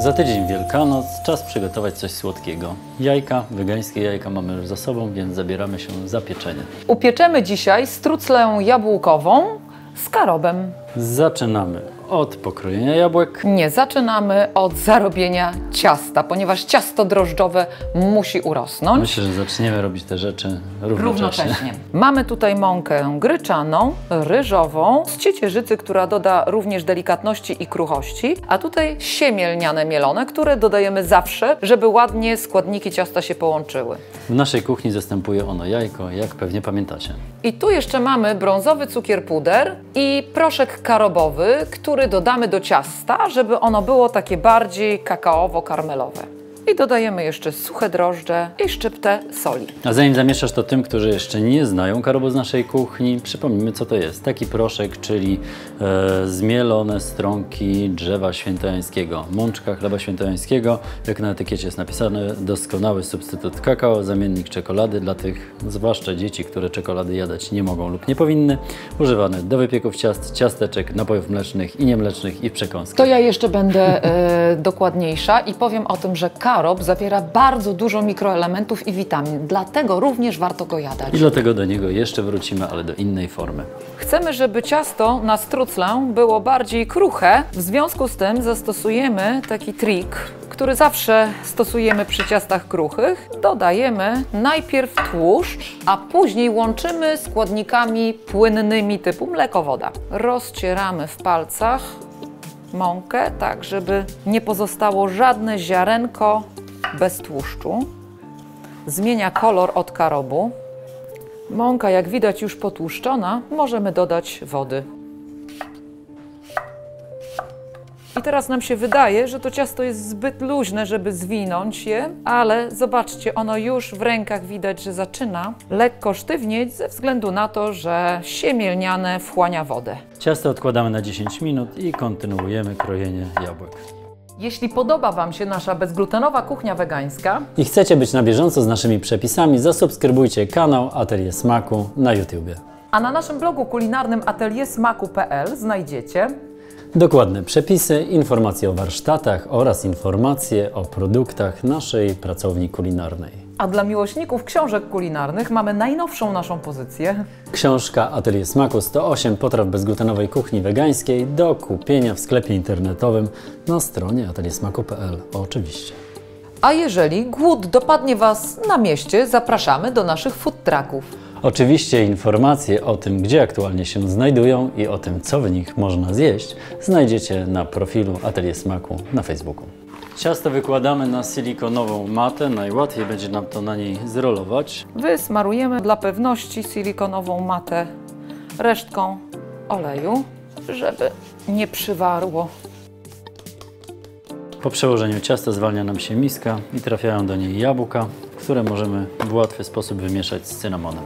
Za tydzień Wielkanoc, czas przygotować coś słodkiego. Jajka, wegańskie jajka mamy już za sobą, więc zabieramy się za pieczenie. Upieczemy dzisiaj struclę jabłkową z karobem. Zaczynamy od pokrojenia jabłek. Nie, zaczynamy od zarobienia ciasta, ponieważ ciasto drożdżowe musi urosnąć. Myślę, że zaczniemy robić te rzeczy równocześnie. Mamy tutaj mąkę gryczaną, ryżową, z ciecierzycy, która doda również delikatności i kruchości, a tutaj siemię lniane mielone, które dodajemy zawsze, żeby ładnie składniki ciasta się połączyły. W naszej kuchni zastępuje ono jajko, jak pewnie pamiętacie. I tu jeszcze mamy brązowy cukier puder i proszek karobowy, który dodamy do ciasta, żeby ono było takie bardziej kakaowo-karmelowe. I dodajemy jeszcze suche drożdże i szczyptę soli. A zanim zamieszasz to tym, którzy jeszcze nie znają karobu z naszej kuchni, przypomnijmy, co to jest. Taki proszek, czyli zmielone strąki drzewa świętojańskiego, mączka chleba świętojańskiego. Jak na etykiecie jest napisane, doskonały substytut kakao, zamiennik czekolady dla tych, zwłaszcza dzieci, które czekolady jadać nie mogą lub nie powinny. Używany do wypieków ciast, ciasteczek, napojów mlecznych i niemlecznych i przekąski. To ja jeszcze będę dokładniejsza i powiem o tym, że karob zawiera bardzo dużo mikroelementów i witamin, dlatego również warto go jadać. I dlatego do niego jeszcze wrócimy, ale do innej formy. Chcemy, żeby ciasto na struclę było bardziej kruche, w związku z tym zastosujemy taki trik, który zawsze stosujemy przy ciastach kruchych. Dodajemy najpierw tłuszcz, a później łączymy składnikami płynnymi typu mleko, woda. Rozcieramy w palcach mąkę, tak żeby nie pozostało żadne ziarenko bez tłuszczu. Zmienia kolor od karobu. Mąka, jak widać, już potłuszczona, możemy dodać wody. I teraz nam się wydaje, że to ciasto jest zbyt luźne, żeby zwinąć je, ale zobaczcie, ono już w rękach widać, że zaczyna lekko sztywnieć ze względu na to, że siemię lniane wchłania wodę. Ciasto odkładamy na 10 minut i kontynuujemy krojenie jabłek. Jeśli podoba Wam się nasza bezglutenowa kuchnia wegańska I chcecie być na bieżąco z naszymi przepisami, zasubskrybujcie kanał Atelier Smaku na YouTubie. a na naszym blogu kulinarnym ateliersmaku.pl znajdziecie Dokładne przepisy, informacje o warsztatach oraz informacje o produktach naszej pracowni kulinarnej. A dla miłośników książek kulinarnych mamy najnowszą naszą pozycję. Książka Atelier Smaku 108 potraw bezglutenowej kuchni wegańskiej do kupienia w sklepie internetowym na stronie ateliersmaku.pl oczywiście. A jeżeli głód dopadnie Was na mieście, zapraszamy do naszych food trucków. Oczywiście informacje o tym, gdzie aktualnie się znajdują i o tym, co w nich można zjeść, znajdziecie na profilu Atelier Smaku na Facebooku. Ciasto wykładamy na silikonową matę, najłatwiej będzie nam to na niej zrolować. Wysmarujemy dla pewności silikonową matę resztką oleju, żeby nie przywarło. Po przełożeniu ciasta zwalnia nam się miska i trafiają do niej jabłka, które możemy w łatwy sposób wymieszać z cynamonem.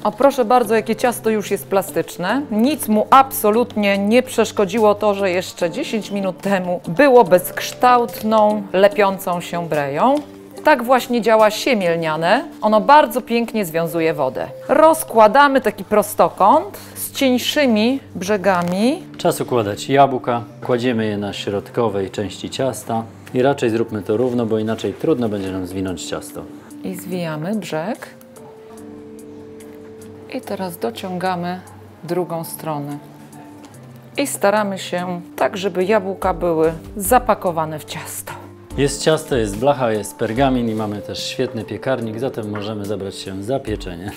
O, proszę bardzo, jakie ciasto już jest plastyczne. Nic mu absolutnie nie przeszkodziło to, że jeszcze 10 minut temu było bezkształtną, lepiącą się breją. Tak właśnie działa siemię lniane. Ono bardzo pięknie związuje wodę. Rozkładamy taki prostokąt z cieńszymi brzegami. Czas układać jabłka. Kładziemy je na środkowej części ciasta i raczej zróbmy to równo, bo inaczej trudno będzie nam zwinąć ciasto. I zwijamy brzeg. I teraz dociągamy drugą stronę. I staramy się tak, żeby jabłka były zapakowane w ciasto. Jest ciasto, jest blacha, jest pergamin i mamy też świetny piekarnik, zatem możemy zabrać się za pieczenie.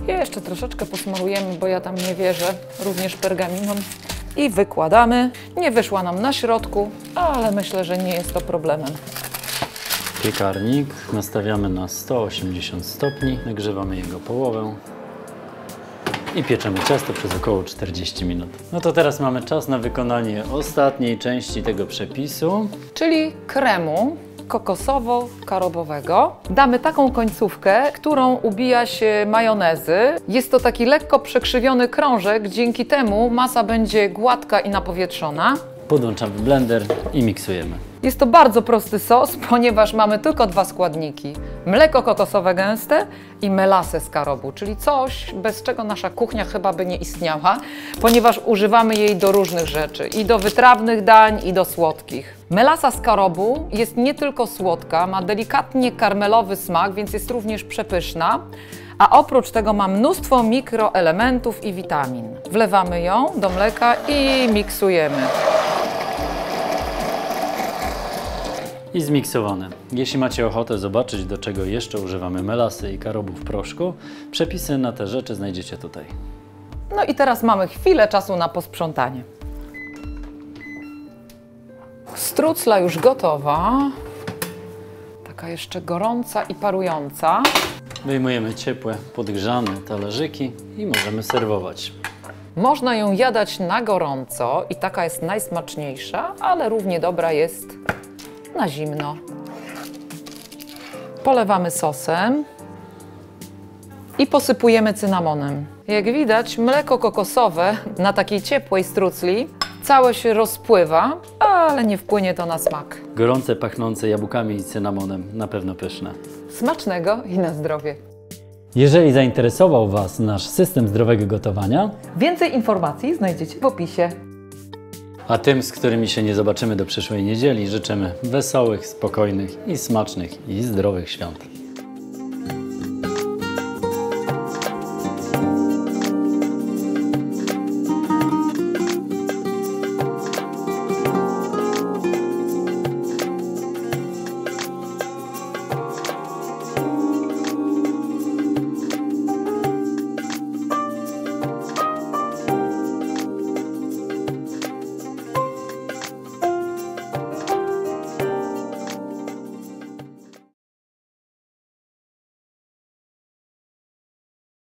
I jeszcze troszeczkę posmarujemy, bo ja tam nie wierzę, również pergaminą. I wykładamy. Nie wyszła nam na środku, ale myślę, że nie jest to problemem. Piekarnik nastawiamy na 180 stopni, nagrzewamy jego połowę i pieczemy ciasto przez około 40 minut. No to teraz mamy czas na wykonanie ostatniej części tego przepisu. Czyli kremu kokosowo-karobowego. Damy taką końcówkę, którą ubija się majonezy. Jest to taki lekko przekrzywiony krążek, dzięki temu masa będzie gładka i napowietrzona. Podłączamy blender i miksujemy. Jest to bardzo prosty sos, ponieważ mamy tylko dwa składniki. Mleko kokosowe gęste i melasę z karobu, czyli coś, bez czego nasza kuchnia chyba by nie istniała, ponieważ używamy jej do różnych rzeczy, i do wytrawnych dań, i do słodkich. Melasa z karobu jest nie tylko słodka, ma delikatnie karmelowy smak, więc jest również przepyszna, a oprócz tego ma mnóstwo mikroelementów i witamin. Wlewamy ją do mleka i miksujemy. I zmiksowane. Jeśli macie ochotę zobaczyć, do czego jeszcze używamy melasy i karobu w proszku, przepisy na te rzeczy znajdziecie tutaj. No i teraz mamy chwilę czasu na posprzątanie. Strucla już gotowa. Taka jeszcze gorąca i parująca. Wyjmujemy ciepłe, podgrzane talerzyki i możemy serwować. Można ją jadać na gorąco i taka jest najsmaczniejsza, ale równie dobra jest na zimno. Polewamy sosem i posypujemy cynamonem. Jak widać, mleko kokosowe na takiej ciepłej strucli całe się rozpływa, ale nie wpłynie to na smak. Gorące, pachnące jabłkami i cynamonem, na pewno pyszne. Smacznego i na zdrowie. Jeżeli zainteresował Was nasz system zdrowego gotowania, Więcej informacji znajdziecie w opisie. a tym, z którymi się nie zobaczymy do przyszłej niedzieli, życzymy wesołych, spokojnych i smacznych i zdrowych świąt.